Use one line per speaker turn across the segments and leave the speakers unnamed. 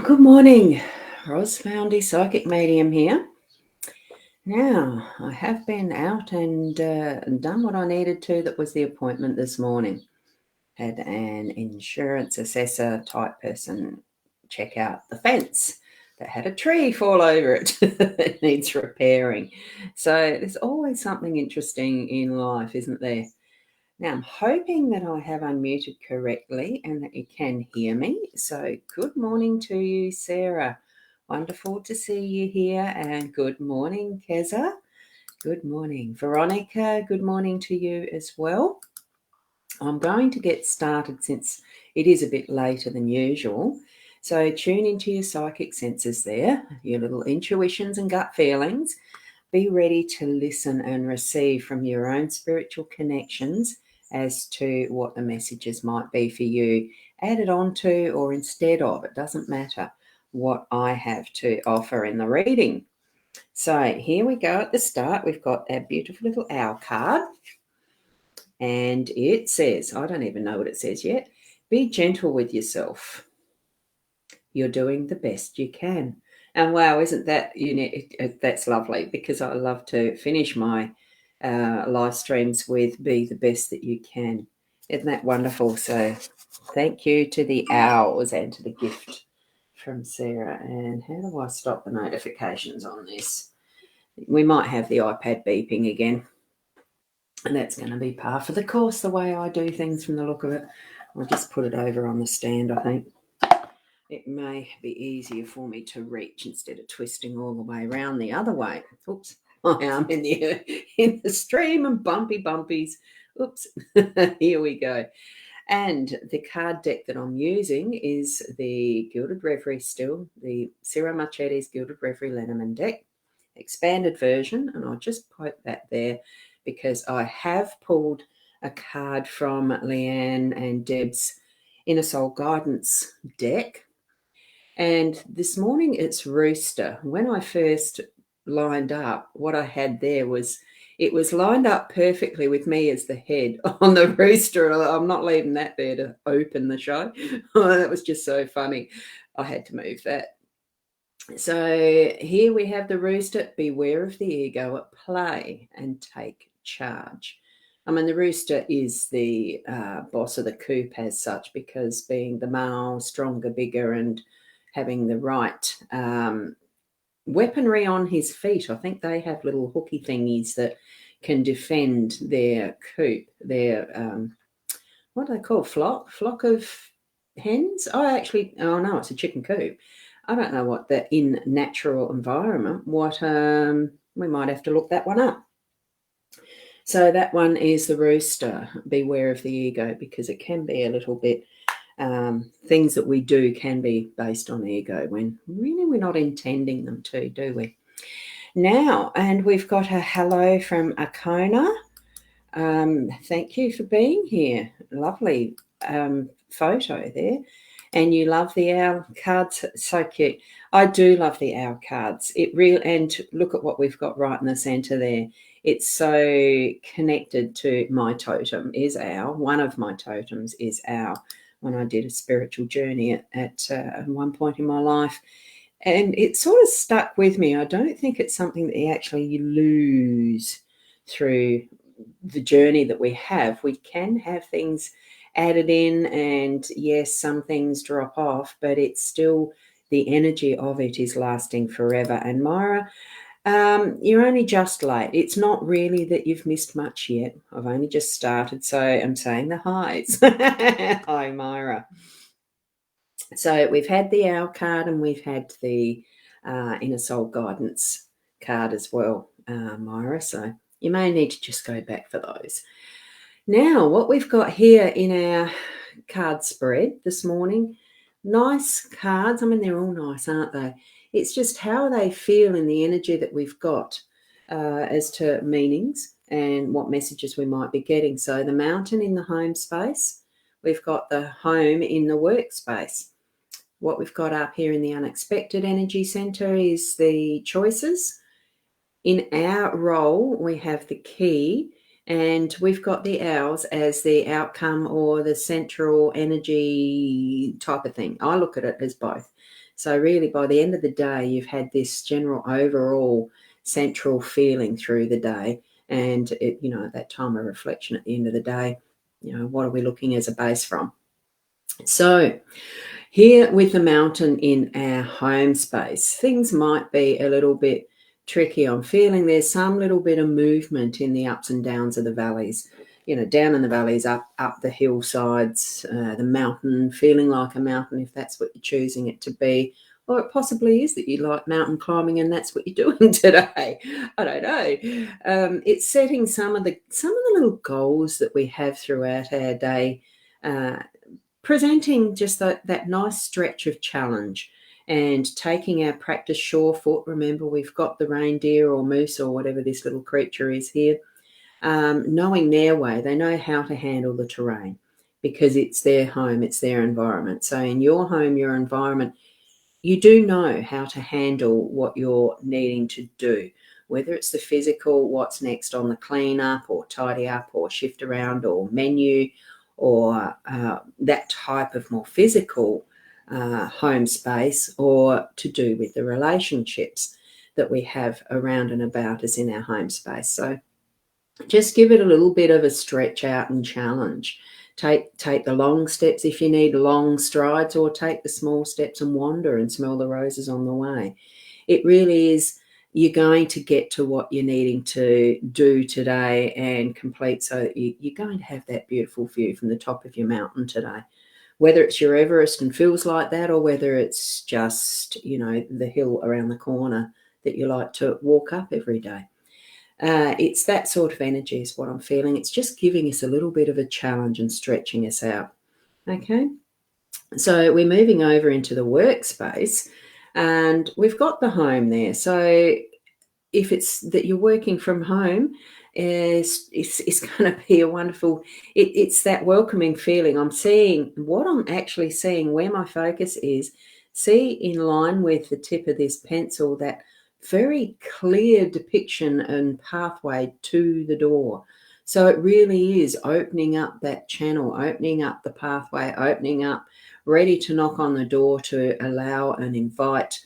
Good morning, Ros Foundy, Psychic Medium here. Now, I have been out and done what I needed to. That was the appointment this morning. Had an insurance assessor type person check out the fence that had a tree fall over it. It needs repairing. So there's always something interesting in life, isn't there? Now, I'm hoping that I have unmuted correctly and that you can hear me. So good morning to you, Sarah. Wonderful to see you here. And good morning, Keza. Good morning, Veronica. Good morning to you as well. I'm going to get started since it is a bit later than usual. So tune into your psychic senses there, your little intuitions and gut feelings. Be ready to listen and receive from your own spiritual connections as to what the messages might be for you, added on to or instead of. It doesn't matter what I have to offer in the reading. So here we go at the start. We've got our beautiful little owl card. And it says, I don't even know what it says yet, be gentle with yourself. You're doing the best you can. And wow, isn't that that's lovely, because I love to finish my live streams with be the best that you can. Isn't that wonderful? So thank you to the owls and to the gift from Sarah. And how do I stop the notifications on this? We might have the iPad beeping again. And that's going to be par for the course, the way I do things from the look of it. I'll just put it over on the stand, I think. It may be easier for me to reach instead of twisting all the way around the other way. Oops, my arm in the stream and bumpies. Oops, here we go. And the card deck that I'm using is the Gilded Reverie still, the Ciro Marchetti's Gilded Reverie LENORMAND deck, expanded version, and I'll just put that there because I have pulled a card from Leanne and Deb's Inner Soul Guidance deck. And this morning it's Rooster. When I first lined up, what I had there was, it was lined up perfectly with me as the head on the rooster. I'm not leaving that there to open the show. Oh, that was just so funny. I had to move that. So here we have the rooster. Beware of the ego at play and take charge. I mean, the rooster is the boss of the coop as such, because being the male, stronger, bigger, and having the right weaponry on his feet. I think they have little hooky thingies that can defend their coop, their, what do they call, flock of hens? Oh, no, it's a chicken coop. I don't know what the in natural environment, we might have to look that one up. So that one is the rooster. Beware of the ego, because it can be a little bit, things that we do can be based on ego when really we're not intending them to, do we? Now, and we've got a hello from Akona. Thank you for being here. Lovely photo there. And you love the owl cards. So cute. I do love the owl cards. And look at what we've got right in the center there. It's so connected to my totem is owl. One of my totems is owl. When I did a spiritual journey at one point in my life. And it sort of stuck with me. I don't think it's something that you lose through the journey that we have. We can have things added in, and yes, some things drop off, but it's still, the energy of it is lasting forever. And Myra, you're only just late. It's not really that you've missed much yet. I've only just started, so I'm saying the highs. Hi, Myra. So we've had the owl card and we've had the Inner Soul Guidance card as well, Myra. So you may need to just go back for those. Now, what we've got here in our card spread this morning, nice cards. I mean, they're all nice, aren't they? It's just how they feel in the energy that we've got as to meanings and what messages we might be getting. So the mountain in the home space, we've got the home in the workspace. What we've got up here in the unexpected energy center is the choices. In our role, we have the key, and we've got the owls as the outcome or the central energy type of thing. I look at it as both. So really, by the end of the day, you've had this general overall central feeling through the day. And, at that time of reflection at the end of the day, what are we looking as a base from? So here with the mountain in our home space, things might be a little bit tricky. I'm feeling there's some little bit of movement in the ups and downs of the valleys, down in the valleys, up the hillsides, the mountain, feeling like a mountain if that's what you're choosing it to be. Or it possibly is that you like mountain climbing and that's what you're doing today. I don't know. It's setting some of the little goals that we have throughout our day, presenting just that nice stretch of challenge and taking our practice surefoot. Remember, we've got the reindeer or moose or whatever this little creature is here, knowing their way. They know how to handle the terrain because it's their home, it's their environment. So in your home, your environment, you do know how to handle what you're needing to do, whether it's the physical, what's next on the clean up or tidy up or shift around or menu, or that type of more physical home space, or to do with the relationships that we have around and about us in our home space. So just give it a little bit of a stretch out and challenge. Take the long steps if you need long strides, or take the small steps and wander and smell the roses on the way. It really is, you're going to get to what you're needing to do today and complete, so that you're going to have that beautiful view from the top of your mountain today. Whether it's your Everest and feels like that, or whether it's just, the hill around the corner that you like to walk up every day. It's that sort of energy is what I'm feeling. It's just giving us a little bit of a challenge and stretching us out. Okay, so we're moving over into the workspace, and we've got the home there. So if it's that you're working from home, it's going to be a wonderful, it's that welcoming feeling. I'm seeing what I'm actually seeing, where my focus is, see in line with the tip of this pencil, that very clear depiction and pathway to the door. So it really is opening up that channel, opening up the pathway, opening up, ready to knock on the door to allow and invite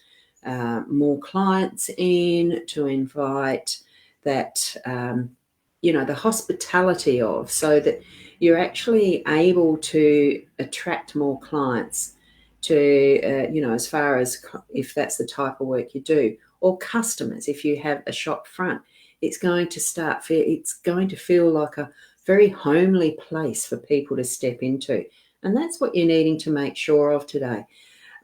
more clients in, to invite that, the hospitality of, so that you're actually able to attract more clients to, as far as if that's the type of work you do, or customers. If you have a shop front, it's going to feel like a very homely place for people to step into. And that's what you're needing to make sure of today.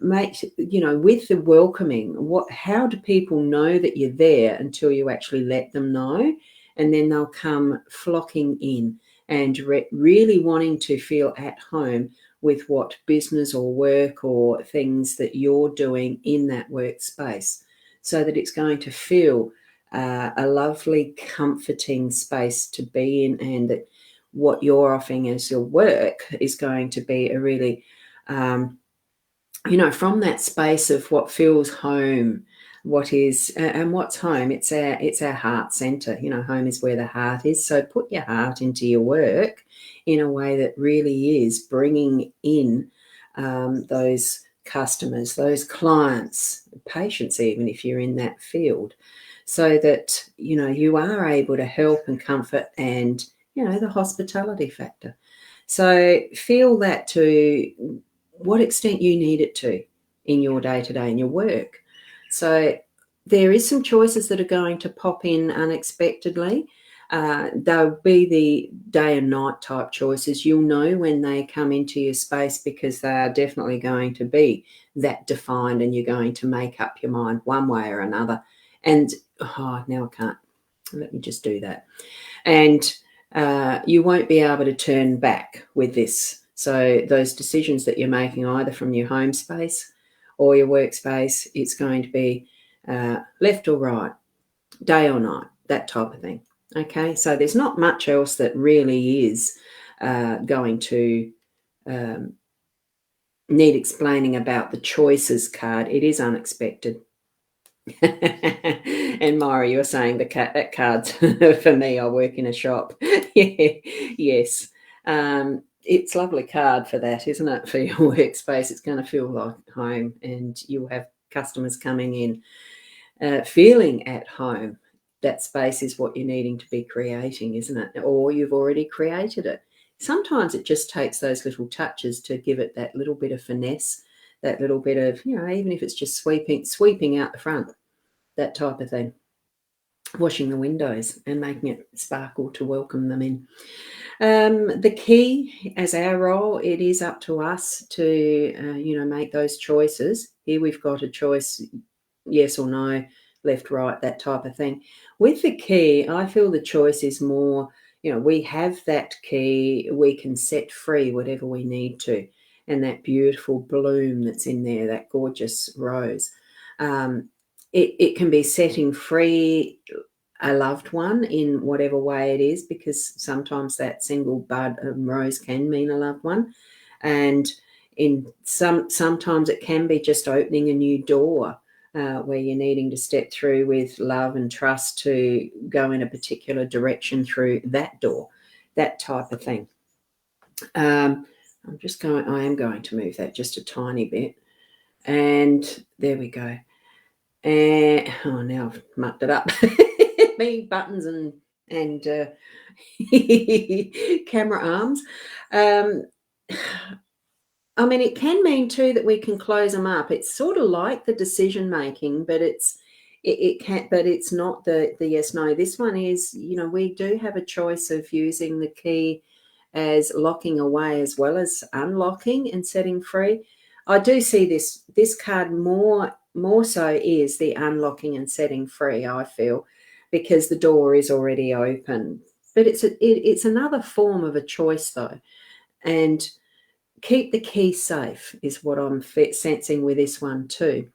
With the welcoming, how do people know that you're there until you actually let them know? And then they'll come flocking in and really wanting to feel at home with what business or work or things that you're doing in that workspace, so that it's going to feel a lovely, comforting space to be in, and that what you're offering as your work is going to be a really, from that space of what feels home, and what's home. It's our heart center. Home is where the heart is. So put your heart into your work in a way that really is bringing in those customers, those clients, patients, even if you're in that field, so that, you are able to help and comfort, and, the hospitality factor. So feel that to what extent you need it to in your day-to-day, in your work. So there is some choices that are going to pop in unexpectedly. They'll be the day and night type choices. You'll know when they come into your space, because they are definitely going to be that defined, and you're going to make up your mind one way or another. And, now I can't. Let me just do that. And you won't be able to turn back with this. So those decisions that you're making, either from your home space or your workspace, it's going to be left or right, day or night, that type of thing. Okay, so there's not much else that really is going to need explaining about the choices card. It is unexpected. And Myra, you're saying that card's for me. I work in a shop. Yeah, yes. it's a lovely card for that, isn't it? For your workspace, it's going to feel like home, and you'll have customers coming in feeling at home. That space is what you're needing to be creating, isn't it? Or you've already created it. Sometimes it just takes those little touches to give it that little bit of finesse, that little bit of, even if it's just sweeping out the front, that type of thing. Washing the windows and making it sparkle to welcome them in. The key, as our role, it is up to us to, make those choices. Here we've got a choice, yes or no, left, right, that type of thing. With the key, I feel the choice is more, we have that key, we can set free whatever we need to. And that beautiful bloom that's in there, that gorgeous rose, it can be setting free a loved one in whatever way it is, because sometimes that single bud of rose can mean a loved one, and sometimes it can be just opening a new door where you're needing to step through with love and trust to go in a particular direction through that door, that type of thing. I am going to move that just a tiny bit, and there we go. And now I've mucked it up. Me buttons and camera arms. I mean, it can mean too that we can close them up. It's sort of like the decision making, but it's not the yes no. This one is, we do have a choice of using the key as locking away as well as unlocking and setting free. I do see this card more so is the unlocking and setting free, I feel, because the door is already open. But it's another form of a choice though. And keep the key safe is what I'm sensing with this one too.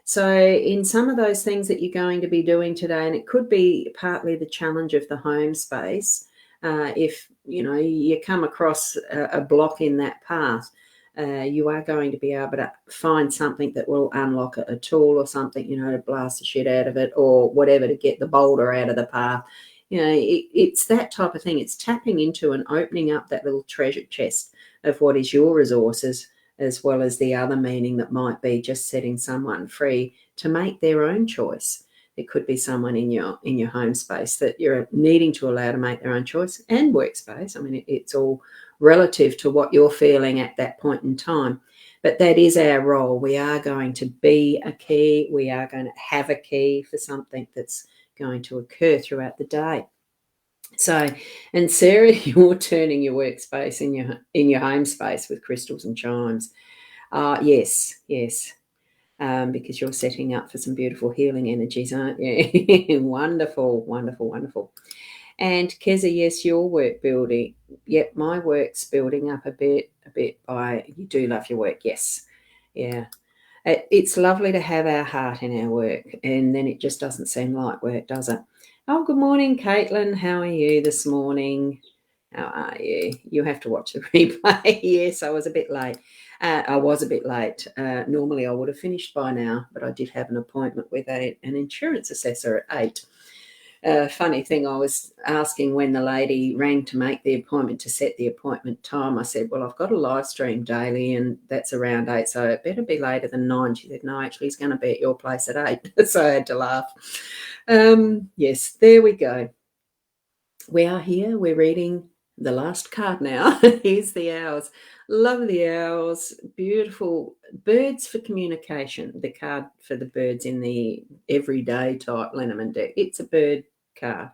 So in some of those things that you're going to be doing today, and it could be partly the challenge of the home space, if you come across a block in that path, you are going to be able to find something that will unlock a tool or something, to blast the shit out of it or whatever, to get the boulder out of the path. It's that type of thing. It's tapping into and opening up that little treasure chest of what is your resources, as well as the other meaning that might be just setting someone free to make their own choice. It could be someone in your home space that you're needing to allow to make their own choice, and workspace. I mean, it's all relative to what you're feeling at that point in time. But that is our role. We are going to be a key. We are going to have a key for something that's going to occur throughout the day. So, and Sarah, you're turning your workspace in your home space with crystals and chimes. Yes, because you're setting up for some beautiful healing energies, aren't you? Wonderful, wonderful, wonderful. And Keza, yes, your work building. Yep, my work's building up a bit by, you do love your work, yes. Yeah. It's lovely to have our heart in our work, and then it just doesn't seem like work, does it? Oh, good morning, Caitlin. How are you this morning? How are you? You have to watch the replay. Yes, I was a bit late. Normally I would have finished by now, but I did have an appointment with an insurance assessor at 8. Funny thing, I was asking when the lady rang to make the appointment, to set the appointment time. I said, well, I've got a live stream daily and that's around 8, so it better be later than 9. She said, no, actually, he's going to be at your place at 8. So I had to laugh. Yes, there we go. We are here. We're reading the last card now. Here's the owls. Love the owls. Beautiful birds for communication. The card for the birds in the everyday type Lenormand deck. It's a bird card.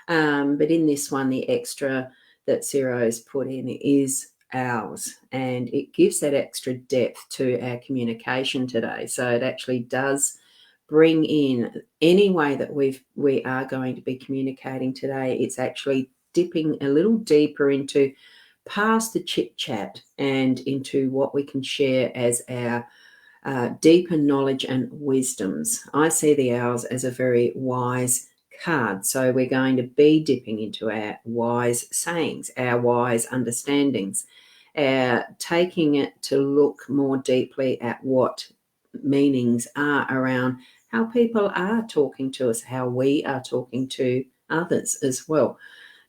But in this one, the extra that Ciro's put in is owls, and it gives that extra depth to our communication today. So it actually does bring in any way that we are going to be communicating today. It's actually dipping a little deeper into past the chit chat and into what we can share as our deeper knowledge and wisdoms. I see the owls as a very wise card. So we're going to be dipping into our wise sayings, our wise understandings, taking it to look more deeply at what meanings are around how people are talking to us, how we are talking to others as well.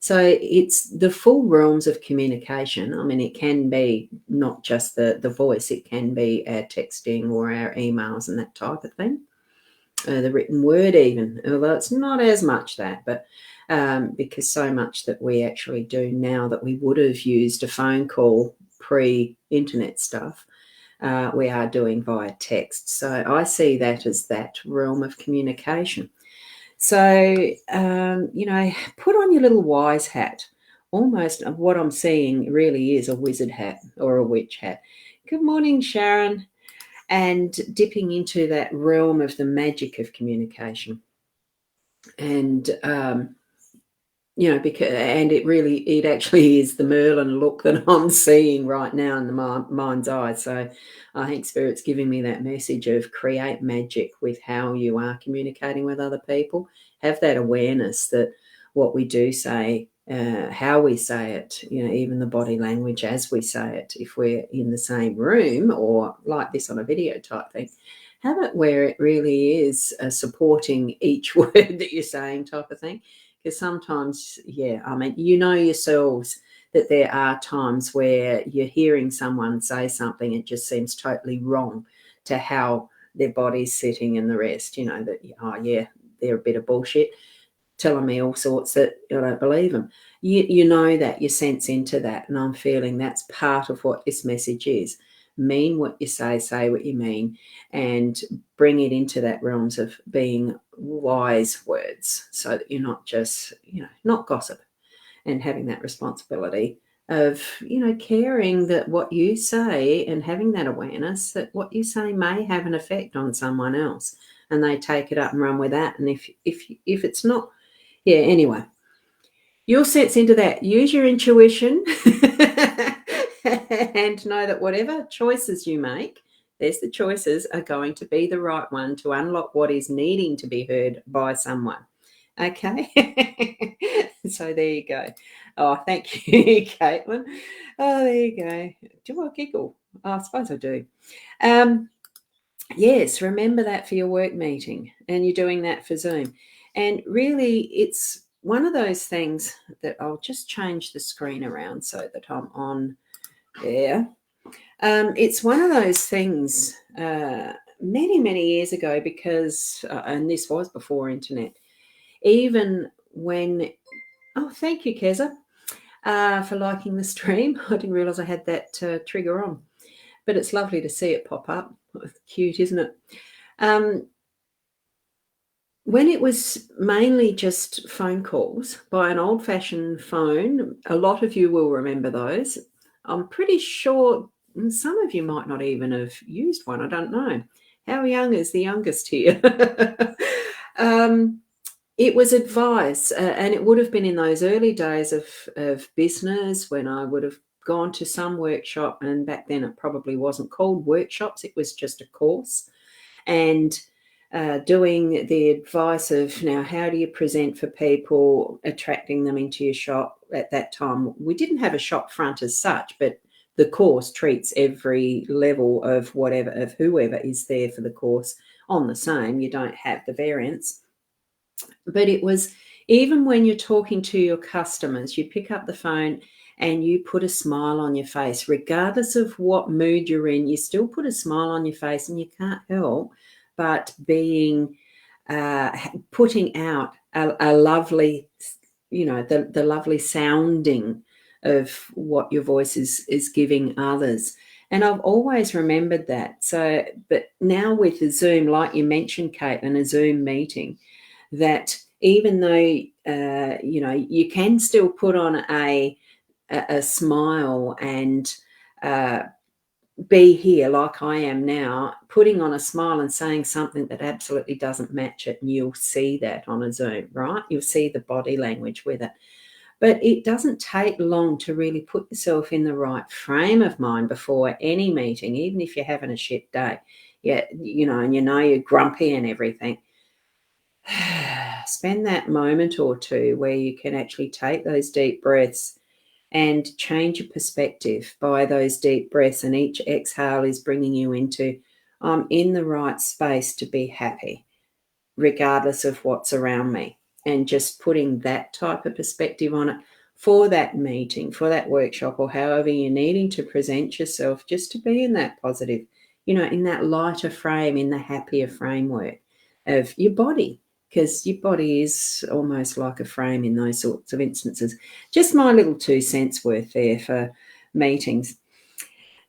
So it's the full realms of communication. I mean, it can be not just the voice, it can be our texting or our emails and that type of thing. The written word even, although it's not as much that, but because so much that we actually do now that we would have used a phone call pre-internet stuff, we are doing via text. So I see that as that realm of communication. So, put on your little wise hat. Almost what I'm seeing really is a wizard hat or a witch hat. Good morning, Sharon. And dipping into that realm of the magic of communication. And, it actually is the Merlin look that I'm seeing right now in the mind's eye. So I think Spirit's giving me that message of create magic with how you are communicating with other people. Have that awareness that what we do say, how we say it, even the body language as we say it, if we're in the same room or like this on a video type thing, have it where it really is supporting each word that you're saying type of thing. Because sometimes, yourselves that there are times where you're hearing someone say something, it just seems totally wrong to how their body's sitting and the rest, they're a bit of bullshit, telling me all sorts that I don't believe them. You know that, you sense into that, and I'm feeling that's part of what this message is. Mean what you say what you mean, and bring it into that realms of being wise words so that you're not just, not gossip, and having that responsibility of, caring that what you say and having that awareness that what you say may have an effect on someone else and they take it up and run with that. And if it's not, anyway, you'll sense into that. Use your intuition and know that whatever choices you make, there's the choices are going to be the right one to unlock what is needing to be heard by someone. Okay. So there you go. Oh, thank you, Caitlin. Oh, there you go. Do I giggle? Oh, I suppose I do. Yes, remember that for your work meeting, and you're doing that for Zoom. And really, it's one of those things that I'll just change the screen around so that I'm on there. It's one of those things many, many years ago because, and this was before internet, even when, oh, thank you, Keza, for liking the stream. I didn't realise I had that trigger on, but it's lovely to see it pop up. Cute, isn't it? When it was mainly just phone calls by an old-fashioned phone, a lot of you will remember those. I'm pretty sure some of you might not even have used one. I don't know. How young is the youngest here? It was advice, and it would have been in those early days of business when I would have gone to some workshop, and back then it probably wasn't called workshops, it was just a course, and doing the advice of, now, how do you present for people, attracting them into your shop. At that time, we didn't have a shop front as such, but the course treats every level of whoever is there for the course on the same. You don't have the variance. But it was, even when you're talking to your customers, you pick up the phone and you put a smile on your face, regardless of what mood you're in, you still put a smile on your face, and you can't help but being putting out a lovely, the lovely sounding of what your voice is giving others. And I've always remembered that. So, but now with the Zoom, like you mentioned, Caitlin, a Zoom meeting, that even though you can still put on a smile and be here like I am now, putting on a smile and saying something that absolutely doesn't match it, and you'll see that on a Zoom, right? You'll see the body language with it. But it doesn't take long to really put yourself in the right frame of mind before any meeting, even if you're having a shit day. Yeah, and you're grumpy and everything. Spend that moment or two where you can actually take those deep breaths and change your perspective by those deep breaths, and each exhale is bringing you into, I'm in the right space to be happy, regardless of what's around me. and just putting that type of perspective on it for that meeting, for that workshop, or however you're needing to present yourself, just to be in that positive, in that lighter frame, in the happier framework of your body, because your body is almost like a frame in those sorts of instances. Just my little 2 cents worth there for meetings.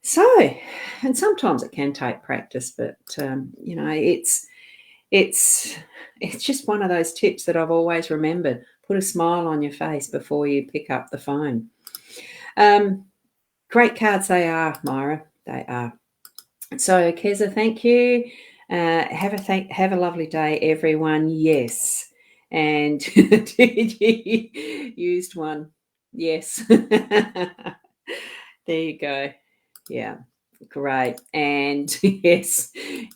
So, and sometimes it can take practice, but it's just one of those tips that I've always remembered. Put a smile on your face before you pick up the phone. Great cards they are, Myra. They are. So, Keza, thank you. Have a lovely day, everyone. Yes. And used one. Yes. There you go. Yeah. Great. And yes,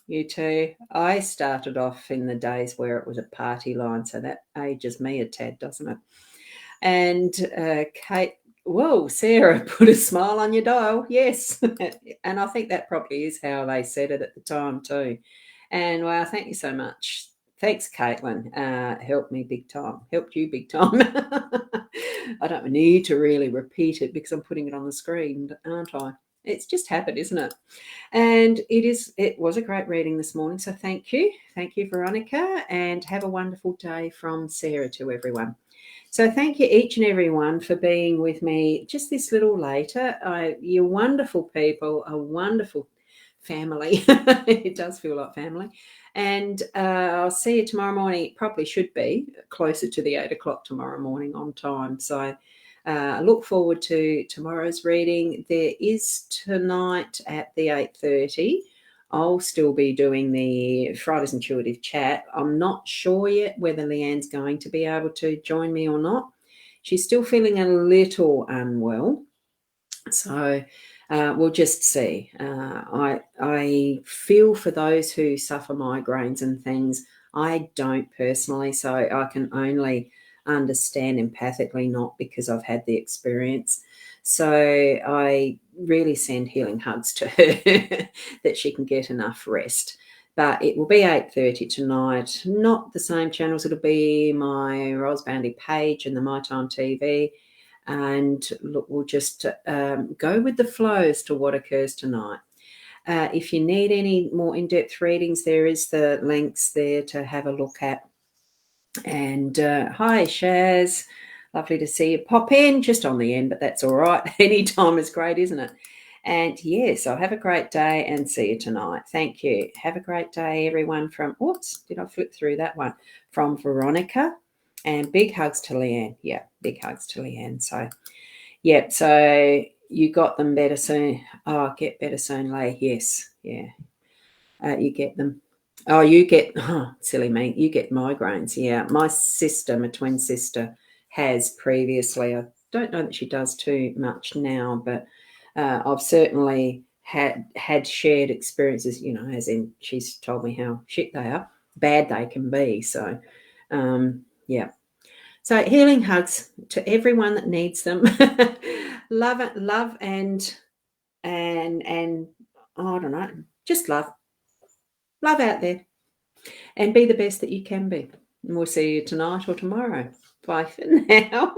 you too. I started off in the days where it was a party line, so that ages me a tad, doesn't it? And Kate, whoa, Sarah, put a smile on your dial. Yes. And I think that probably is how they said it at the time too. And wow, thank you so much. Thanks, Caitlin. Helped me big time. Helped you big time. I don't need to really repeat it because I'm putting it on the screen, aren't I? It's just habit, isn't it? And it was a great reading this morning. So thank you. Thank you, Veronica. And have a wonderful day from Sarah to everyone. So thank you each and every one for being with me just this little later. You're wonderful people, a wonderful family. It does feel like family. And I'll see you tomorrow morning. It probably should be closer to the 8 o'clock tomorrow morning on time. So I look forward to tomorrow's reading. There is tonight at the 8:30. I'll still be doing the Friday's Intuitive Chat. I'm not sure yet whether Leanne's going to be able to join me or not. She's still feeling a little unwell. So we'll just see. I feel for those who suffer migraines and things. I don't personally, so I can only understand empathically, not because I've had the experience. So I really send healing hugs to her that she can get enough rest. But it will be 8:30 tonight. Not the same channels. It'll be my Rose Bounty page and the My Time TV. And look, we'll just go with the flow as to what occurs tonight. If you need any more in-depth readings, there is the links there to have a look at. And hi, Shaz. Lovely to see you pop in, just on the end, but that's all right. Any time is great, isn't it? And yes, I'll have a great day and see you tonight. Thank you. Have a great day, everyone. Oops, did I flip through that one? From Veronica. And big hugs to Leanne. Yeah, big hugs to Leanne. So, yeah, so you got them better soon. Oh, get better soon, Leigh. Yes, yeah. You get them. Oh, silly me, you get migraines. Yeah, my twin sister, has previously. I don't know that she does too much now, but I've certainly had shared experiences, as in she's told me how shit they are, bad they can be. So, yeah. So healing hugs to everyone that needs them. Love and I don't know, just love out there and be the best that you can be. And we'll see you tonight or tomorrow. Bye for now.